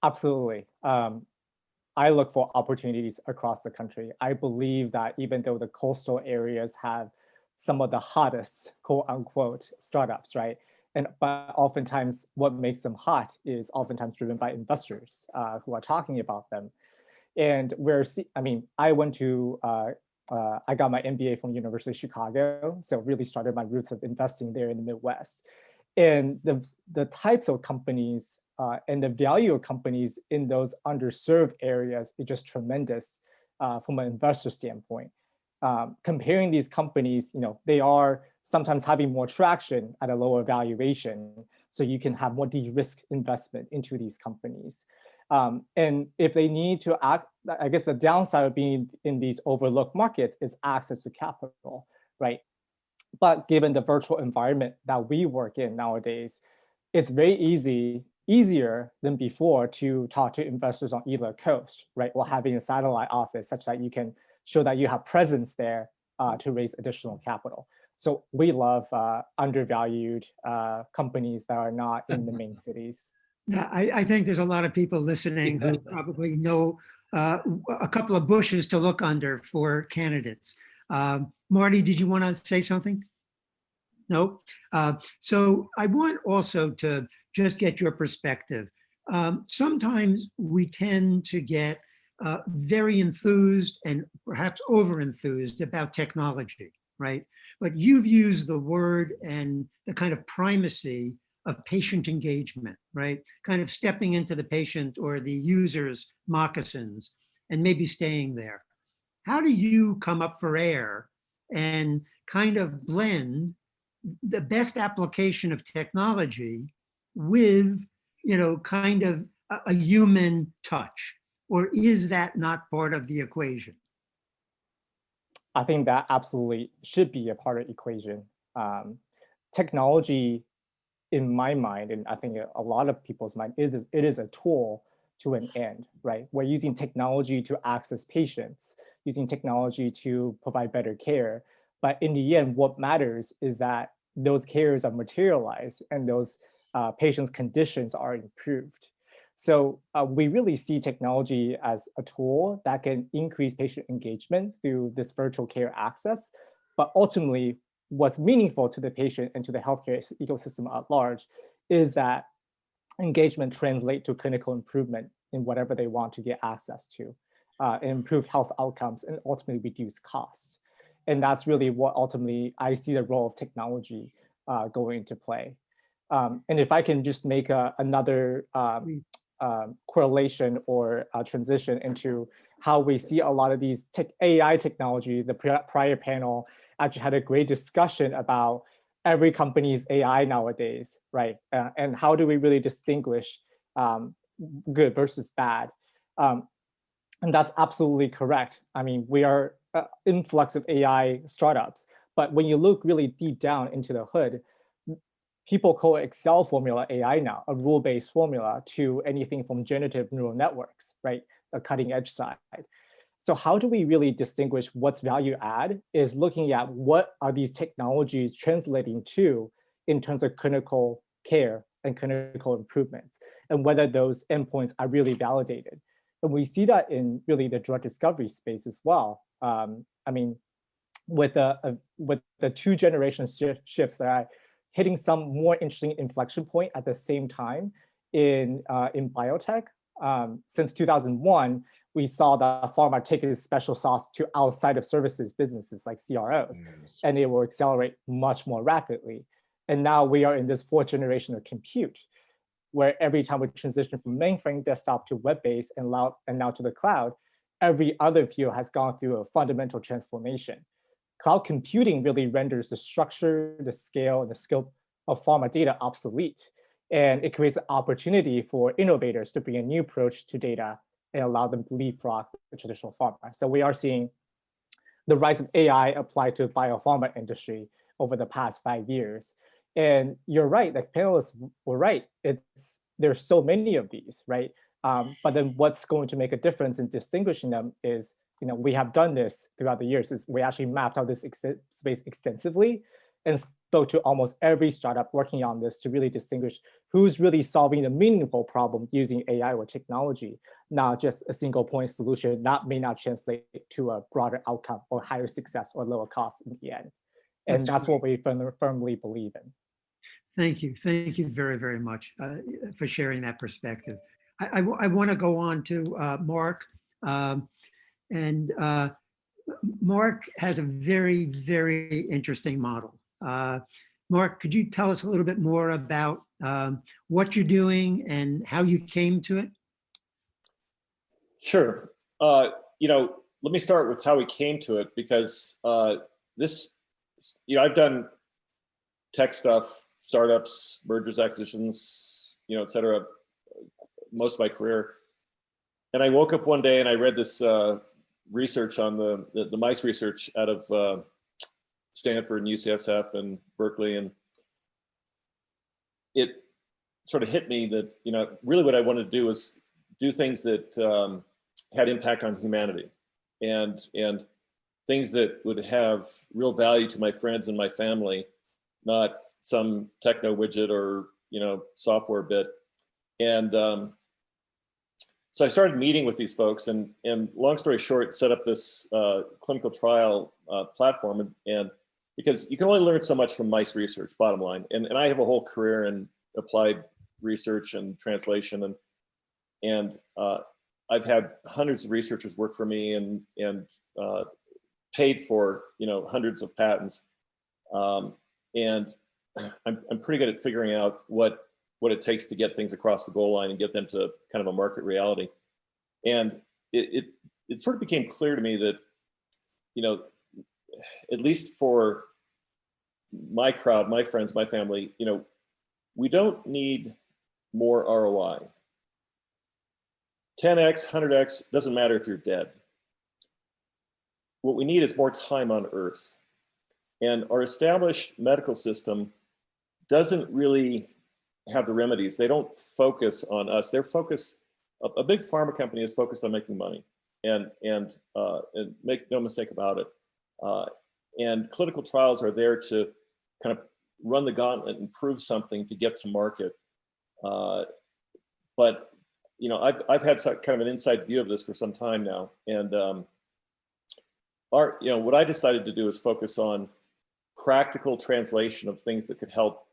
Speaker 5: Absolutely. I look for opportunities across the country. I believe that even though the coastal areas have some of the hottest, quote unquote, startups, right? But oftentimes what makes them hot is oftentimes driven by investors who are talking about them. And I went to I got my MBA from University of Chicago, so really started my roots of investing there in the Midwest. And the types of companies and the value of companies in those underserved areas is just tremendous from an investor standpoint. Comparing these companies, they are sometimes having more traction at a lower valuation, so you can have more de-risk investment into these companies. And if they need to act, I guess the downside of being in these overlooked markets is access to capital, right? But given the virtual environment that we work in nowadays, it's very easier than before to talk to investors on either coast, right? Or having a satellite office such that you can show that you have presence there to raise additional capital. So we love undervalued companies that are not in the main cities.
Speaker 2: Yeah, I think there's a lot of people listening who probably know a couple of bushes to look under for candidates. Marty, did you want to say something? No. So I want also to just get your perspective. Sometimes we tend to get very enthused and perhaps over-enthused about technology, right? But you've used the word and the kind of primacy of patient engagement, right? Kind of stepping into the patient or the user's moccasins and maybe staying there. How do you come up for air and kind of blend the best application of technology with, kind of a human touch? Or is that not part of the equation?
Speaker 5: I think that absolutely should be a part of the equation. Technology, in my mind, and I think a lot of people's mind, it is a tool to an end, right? We're using technology to access patients, using technology to provide better care. But in the end, what matters is that those cares are materialized and those patients' conditions are improved. So we really see technology as a tool that can increase patient engagement through this virtual care access. But ultimately, what's meaningful to the patient and to the healthcare ecosystem at large is that engagement translate to clinical improvement in whatever they want to get access to, and improve health outcomes and ultimately reduce costs. And that's really what ultimately I see the role of technology going into play. And if I can just make another correlation or transition into how we see a lot of these AI technology, the prior panel actually had a great discussion about every company's AI nowadays, right? And how do we really distinguish good versus bad? And that's absolutely correct. I mean, we are influx of AI startups, but when you look really deep down into the hood, people call Excel formula AI now, a rule-based formula to anything from generative neural networks, right? The cutting edge side. So how do we really distinguish what's value add is looking at what are these technologies translating to in terms of clinical care and clinical improvements, and whether those endpoints are really validated. And we see that in really the drug discovery space as well. I mean, with the two generation shifts that are hitting some more interesting inflection point at the same time in biotech. Since 2001, we saw the pharma take its special sauce to outside of services businesses like CROs, and it will accelerate much more rapidly. And now we are in this fourth generation of compute, where every time we transition from mainframe desktop to web-based and now to the cloud, every other field has gone through a fundamental transformation. Cloud computing really renders the structure, the scale, and the scope of pharma data obsolete. And it creates an opportunity for innovators to bring a new approach to data and allow them to leapfrog the traditional pharma. So we are seeing the rise of AI applied to the biopharma industry over the past 5 years. And you're right, the panelists were right. There's so many of these, right? But then what's going to make a difference in distinguishing them is, we have done this throughout the years, is we actually mapped out this space extensively and spoke to almost every startup working on this to really distinguish who's really solving a meaningful problem using AI or technology, not just a single point solution that may not translate to a broader outcome or higher success or lower cost in the end. And that's what we firmly believe in.
Speaker 2: Thank you. Thank you very, very much for sharing that perspective. I want to go on to Mark. And Mark has a very, very interesting model. Mark, could you tell us a little bit more about what you're doing and how you came to it?
Speaker 6: Sure. Let me start with how we came to it, because this, I've done tech stuff, startups, mergers, acquisitions, et cetera, most of my career. And I woke up one day and I read this research on the mice research out of Stanford and UCSF and Berkeley, and it sort of hit me that really what I wanted to do was do things that had impact on humanity, and things that would have real value to my friends and my family, not some techno widget or software bit. And so I started meeting with these folks, and long story short, set up this clinical trial platform, and because you can only learn so much from mice research, bottom line. And I have a whole career in applied research and translation, and I've had hundreds of researchers work for me and paid for hundreds of patents, and I'm pretty good at figuring out what it takes to get things across the goal line and get them to kind of a market reality. And it sort of became clear to me that, at least for my crowd, my friends, my family, we don't need more ROI. 10x, 100x, doesn't matter if you're dead. What we need is more time on Earth. And our established medical system doesn't really have the remedies. They don't focus on us. They're focused, a big pharma company is focused on making money, and make no mistake about it. And clinical trials are there to kind of run the gauntlet and prove something to get to market. But I've had kind of an inside view of this for some time now, and what I decided to do is focus on practical translation of things that could help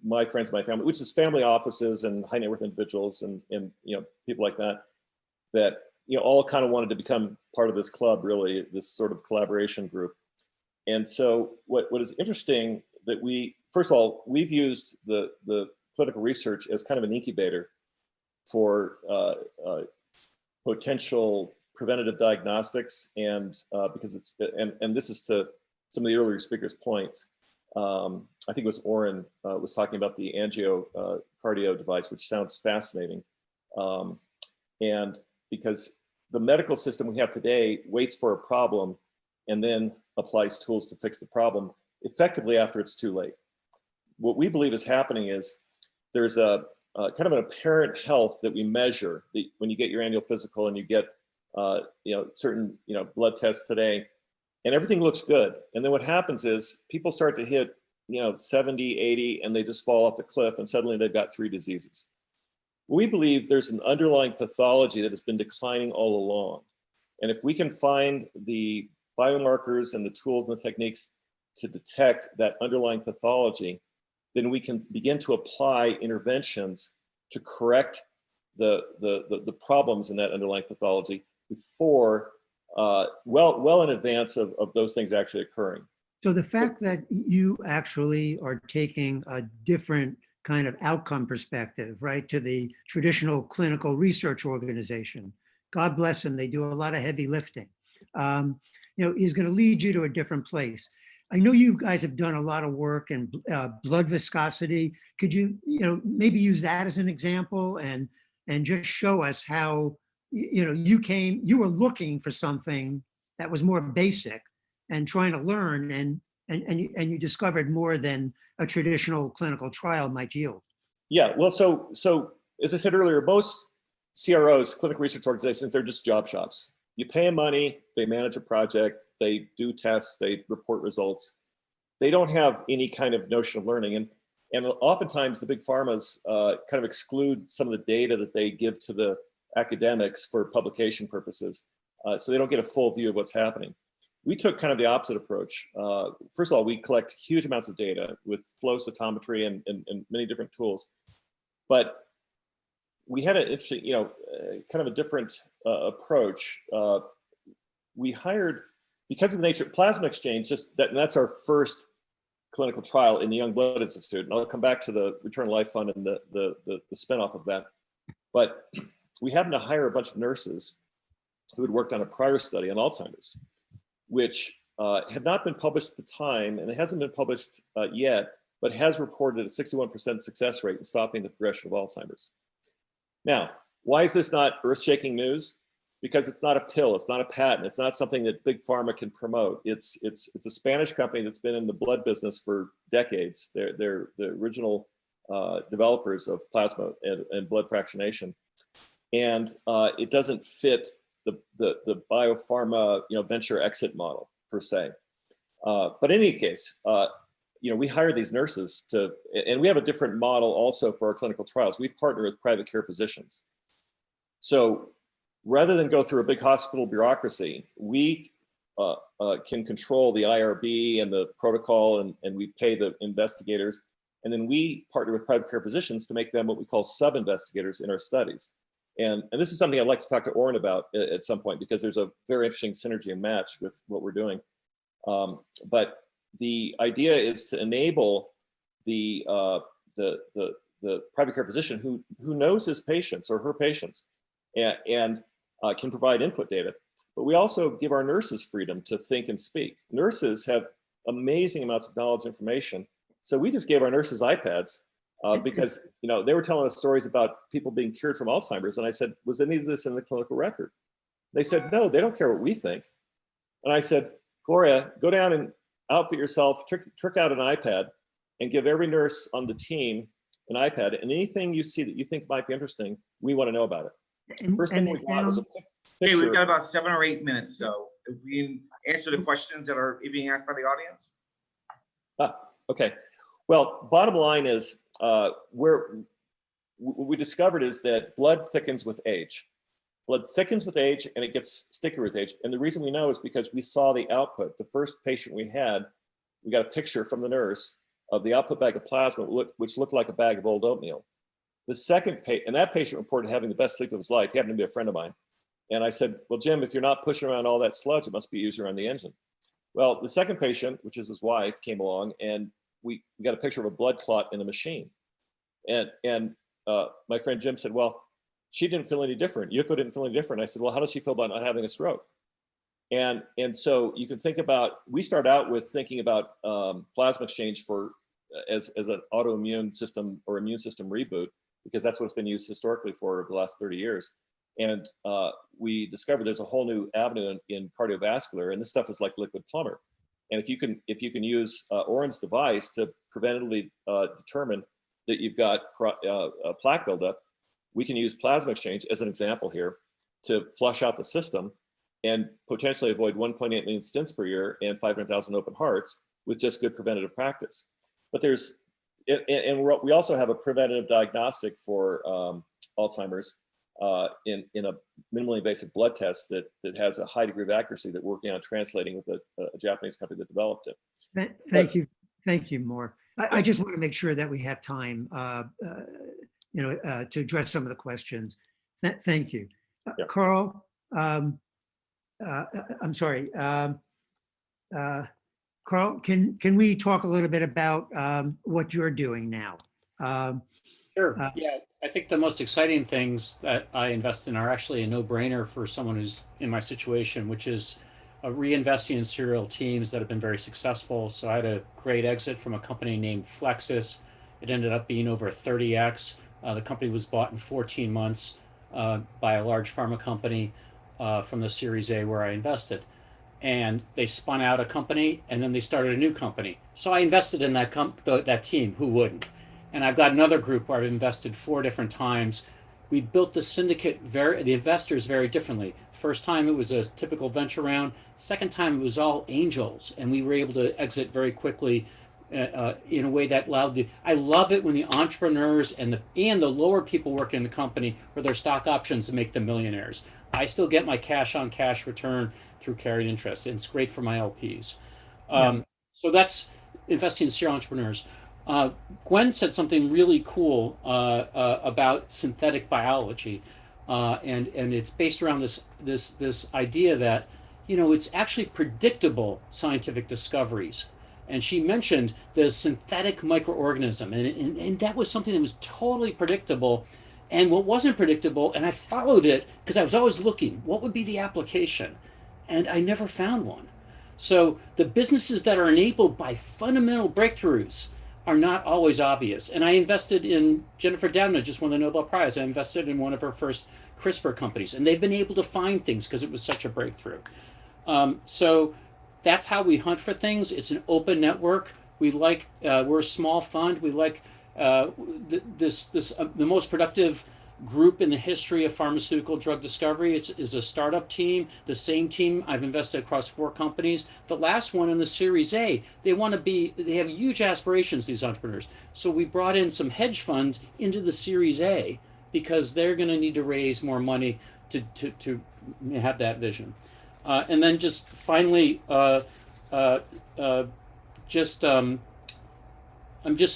Speaker 6: my friends, my family, which is family offices and high net worth individuals and people like that all kind of wanted to become part of this club, really, this sort of collaboration group. And so what is interesting that first of all, we've used the clinical research as kind of an incubator for potential preventative diagnostics, and because it's and this is to some of the earlier speakers' points. I think it was Oren was talking about the angiocardio device, which sounds fascinating. And because the medical system we have today waits for a problem and then applies tools to fix the problem effectively after it's too late. What we believe is happening is there's a kind of an apparent health that we measure when you get your annual physical and you get certain blood tests today, and everything looks good. And then what happens is people start to hit 70, 80, and they just fall off the cliff, and suddenly they've got 3 diseases. We believe there's an underlying pathology that has been declining all along. And if we can find the biomarkers and the tools and the techniques to detect that underlying pathology, then we can begin to apply interventions to correct the problems in that underlying pathology before, well in advance of those things actually occurring.
Speaker 2: So the fact that you actually are taking a different kind of outcome perspective, right, to the traditional clinical research organization, God bless them, they do a lot of heavy lifting, is going to lead you to a different place. I know you guys have done a lot of work in blood viscosity. Could you, maybe use that as an example and just show us how, you were looking for something that was more basic and trying to learn, and you discovered more than a traditional clinical trial might yield.
Speaker 6: Yeah, well, so as I said earlier, most CROs, clinical research organizations, they're just job shops. You pay them money, they manage a project, they do tests, they report results. They don't have any kind of notion of learning. And oftentimes the big pharmas kind of exclude some of the data that they give to the academics for publication purposes. So they don't get a full view of what's happening. We took kind of the opposite approach. First of all, we collect huge amounts of data with flow cytometry and many different tools. But we had an interesting, kind of a different approach. We hired, because of the nature of plasma exchange, that's our first clinical trial in the Young Blood Institute. And I'll come back to the Return to Life Fund and the spinoff of that. But we happened to hire a bunch of nurses who had worked on a prior study on Alzheimer's, which had not been published at the time, and it hasn't been published yet, but has reported a 61% success rate in stopping the progression of Alzheimer's. Now, why is this not earth-shaking news? Because it's not a pill, it's not a patent, it's not something that big pharma can promote. It's a Spanish company that's been in the blood business for decades. They're the original developers of plasma and blood fractionation, and it doesn't fit the biopharma venture exit model per se. But in any case, we hire these nurses and we have a different model also for our clinical trials. We partner with private care physicians. So rather than go through a big hospital bureaucracy, we can control the IRB and the protocol, and we pay the investigators. And then we partner with private care physicians to make them what we call sub-investigators in our studies. And this is something I'd like to talk to Oren about at some point, because there's a very interesting synergy and match with what we're doing. But the idea is to enable the private care physician who knows his patients or her patients and can provide input data. But we also give our nurses freedom to think and speak. Nurses have amazing amounts of knowledge and information. So we just gave our nurses iPads because they were telling us stories about people being cured from Alzheimer's. And I said, was any of this in the clinical record? They said, no, they don't care what we think. And I said, Gloria, go down and outfit yourself, trick out an iPad, and give every nurse on the team an iPad. And anything you see that you think might be interesting, we want to know about it. First thing we got was a picture.
Speaker 1: Okay, we've got about 7 or 8 minutes, so if we can answer the questions that are being asked by the audience.
Speaker 6: Okay. Well, bottom line is what we discovered is that blood thickens with age. Blood thickens with age and it gets stickier with age. And the reason we know is because we saw the output. The first patient we got a picture from the nurse of the output bag of plasma, which looked like a bag of old oatmeal. The second and that patient reported having the best sleep of his life. He happened to be a friend of mine. And I said, well, Jim, if you're not pushing around all that sludge, it must be easier on the engine. Well, the second patient, which is his wife, came along and we got a picture of a blood clot in a machine. And my friend Jim said, well, she didn't feel any different. Yuko didn't feel any different. I said, well, how does she feel about not having a stroke? And so you can think about, we start out with thinking about plasma exchange as an autoimmune system or immune system reboot, because that's what's been used historically for the last 30 years. And we discovered there's a whole new avenue in cardiovascular, and this stuff is like liquid plumber. And if you can use Oren's device to preventatively determine that you've got plaque buildup, we can use plasma exchange as an example here to flush out the system and potentially avoid 1.8 million stents per year and 500,000 open hearts with just good preventative practice. But we also have a preventative diagnostic for Alzheimer's in a minimally invasive blood test that has a high degree of accuracy that we're working on translating with a Japanese company that developed it.
Speaker 2: Thank you, Moore. I just want to make sure that we have time, to address some of the questions. Thank you,
Speaker 6: Yeah.
Speaker 2: Carl. I'm sorry, Carl. Can we talk a little bit about what you're doing now?
Speaker 7: Sure. Yeah, I think the most exciting things that I invest in are actually a no-brainer for someone who's in my situation, which is reinvesting in serial teams that have been very successful. So I had a great exit from a company named Flexus. It ended up being over 30x. The company was bought in 14 months by a large pharma company from the Series A where I invested. And they spun out a company and then they started a new company. So I invested in that team. Who wouldn't? And I've got another group where I've invested 4 different times. We built the syndicate, the investors very differently. First time it was a typical venture round. Second time it was all angels, and we were able to exit very quickly in a way that allowed I love it when the entrepreneurs and the lower people working in the company or their stock options to make them millionaires. I still get my cash on cash return through carried interest, and it's great for my LPs. So that's investing in serial entrepreneurs. Gwen said something really cool about synthetic biology, and it's based around this idea that it's actually predictable scientific discoveries. And she mentioned the synthetic microorganism, and that was something that was totally predictable. And what wasn't predictable, and I followed it because I was always looking, what would be the application? And I never found one. So the businesses that are enabled by fundamental breakthroughs are not always obvious. And I invested in Jennifer Doudna, just won the Nobel Prize. I invested in one of her first CRISPR companies, and they've been able to find things because it was such a breakthrough. So that's how we hunt for things. It's an open network. We're a small fund. We like the most productive group in the history of pharmaceutical drug discovery. Is a startup team, the same team. I've invested across 4 companies. The last one in the Series A, they have huge aspirations, these entrepreneurs. So we brought in some hedge funds into the Series A because they're going to need to raise more money to have that vision. And then just finally, I'm just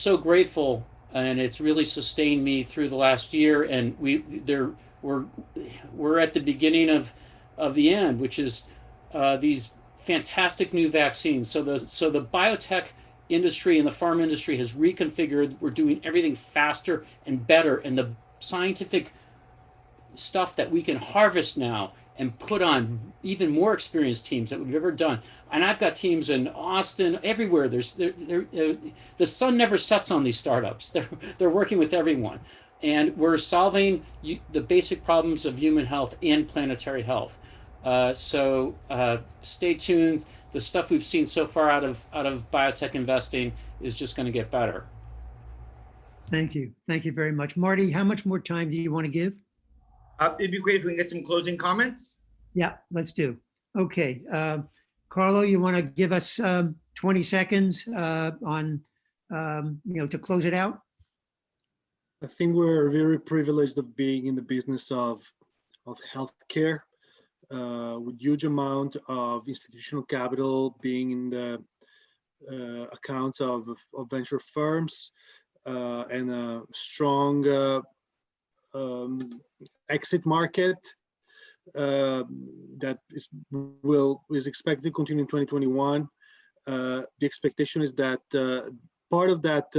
Speaker 7: so grateful, and it's really sustained me through the last year. And we're at the beginning of the end, which is these fantastic new vaccines. So the biotech industry and the pharma industry has reconfigured. We're doing everything faster and better, and the scientific stuff that we can harvest now and put on even more experienced teams that we've ever done. And I've got teams in Austin, everywhere. The sun never sets on these startups. They're working with everyone. And we're solving the basic problems of human health and planetary health. So stay tuned. The stuff we've seen so far out of biotech investing is just going to get better.
Speaker 2: Thank you. Thank you very much. Marty, how much more time do you want to give?
Speaker 1: It'd be great if we can get some closing comments.
Speaker 2: Yeah, let's do. Okay. Carlo, you want to give us 20 seconds on, to close it out?
Speaker 3: I think we're very privileged of being in the business of healthcare, with huge amount of institutional capital being in the accounts of venture firms, and a strong exit market that is expected to continue in 2021. The expectation is that part of that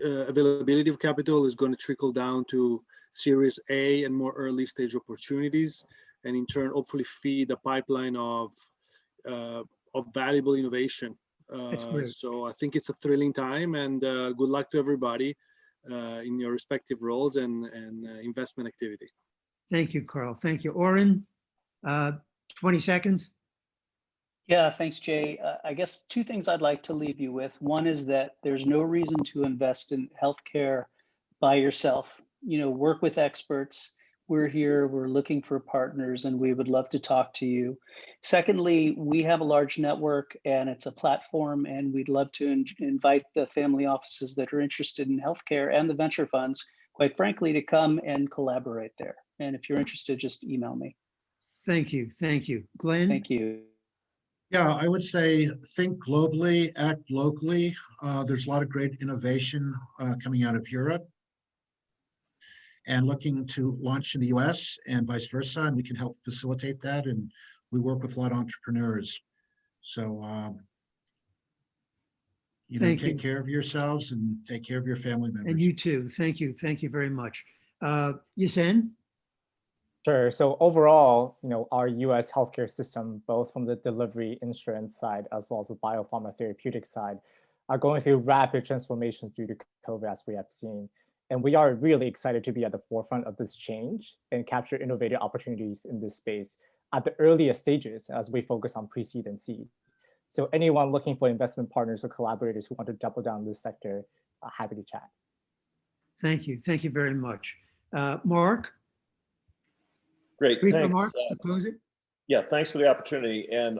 Speaker 3: availability of capital is going to trickle down to Series A and more early stage opportunities, and in turn, hopefully feed a pipeline of valuable innovation.
Speaker 2: That's great.
Speaker 3: So I think it's a thrilling time, and good luck to everybody in your respective roles and investment activity.
Speaker 2: Thank you, Carl. Thank you. Oren, 20 seconds.
Speaker 4: Yeah, thanks, Jay. I guess 2 things I'd like to leave you with. One is that there's no reason to invest in healthcare by yourself. Work with experts. We're here, we're looking for partners, and we would love to talk to you. Secondly, we have a large network and it's a platform, and we'd love to invite the family offices that are interested in healthcare and the venture funds, quite frankly, to come and collaborate there. And if you're interested, just email me.
Speaker 2: Thank you. Thank you. Glenn?
Speaker 4: Thank you.
Speaker 8: Yeah, I would say think globally, act locally. There's a lot of great innovation coming out of Europe and looking to launch in the US and vice versa, and we can help facilitate that. And we work with a lot of entrepreneurs. So, take care of yourselves and take care of your family members.
Speaker 2: And you too. Thank you. Thank you very much. Yasen?
Speaker 5: Sure. So overall, our U.S. healthcare system, both from the delivery insurance side as well as the biopharma therapeutic side, are going through rapid transformations due to COVID, as we have seen. And we are really excited to be at the forefront of this change and capture innovative opportunities in this space at the earliest stages as we focus on pre-seed and seed. So anyone looking for investment partners or collaborators who want to double down this sector, happy to chat.
Speaker 2: Thank you. Thank you very much. Mark?
Speaker 6: Great,
Speaker 2: Brief
Speaker 6: thanks.
Speaker 2: remarks to close it?
Speaker 6: Yeah, thanks for the opportunity. And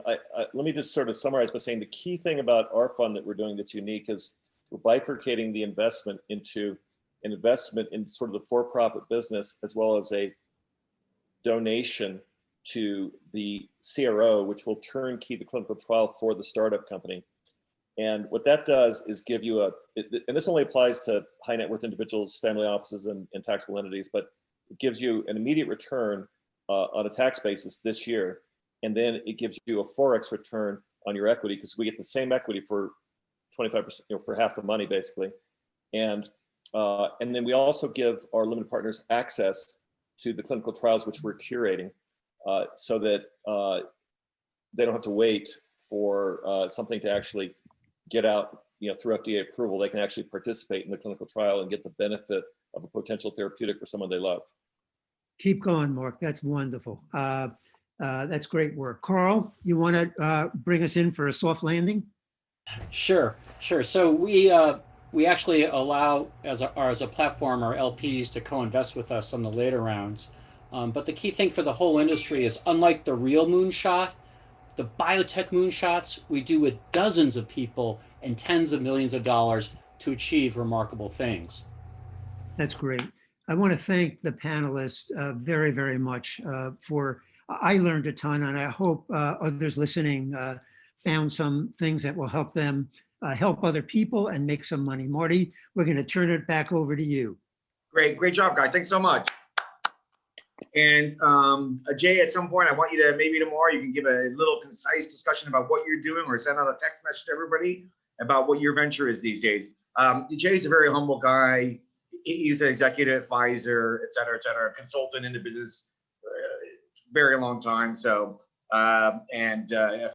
Speaker 6: let me just sort of summarize by saying the key thing about our fund that we're doing that's unique is we're bifurcating the investment into an investment in sort of the for-profit business, as well as a donation to the CRO, which will turnkey the clinical trial for the startup company. And what that does is give you and this only applies to high net worth individuals, family offices, and taxable entities, but it gives you an immediate return on a tax basis this year. And then it gives you a 4x return on your equity, because we get the same equity for 25%, for half the money basically. And then we also give our limited partners access to the clinical trials which we're curating, so that they don't have to wait for something to actually get out, through FDA approval. They can actually participate in the clinical trial and get the benefit of a potential therapeutic for someone they love.
Speaker 2: Keep going, Mark. That's wonderful. That's great work. Carl, you want to bring us in for a soft landing?
Speaker 7: Sure. So we actually allow, as a platform, our LPs to co-invest with us on the later rounds. But the key thing for the whole industry is, unlike the real moonshot, the biotech moonshots we do with dozens of people and tens of millions of dollars to achieve remarkable things.
Speaker 2: That's great. I want to thank the panelists very, very much I learned a ton, and I hope others listening found some things that will help them help other people and make some money. Marty, we're going to turn it back over to you.
Speaker 1: Great job, guys. Thanks so much. And Jay, at some point, I want you to, maybe tomorrow, you can give a little concise discussion about what you're doing, or send out a text message to everybody about what your venture is these days. Jay's a very humble guy. He's an executive advisor, et cetera, consultant in the business, very long time. So, if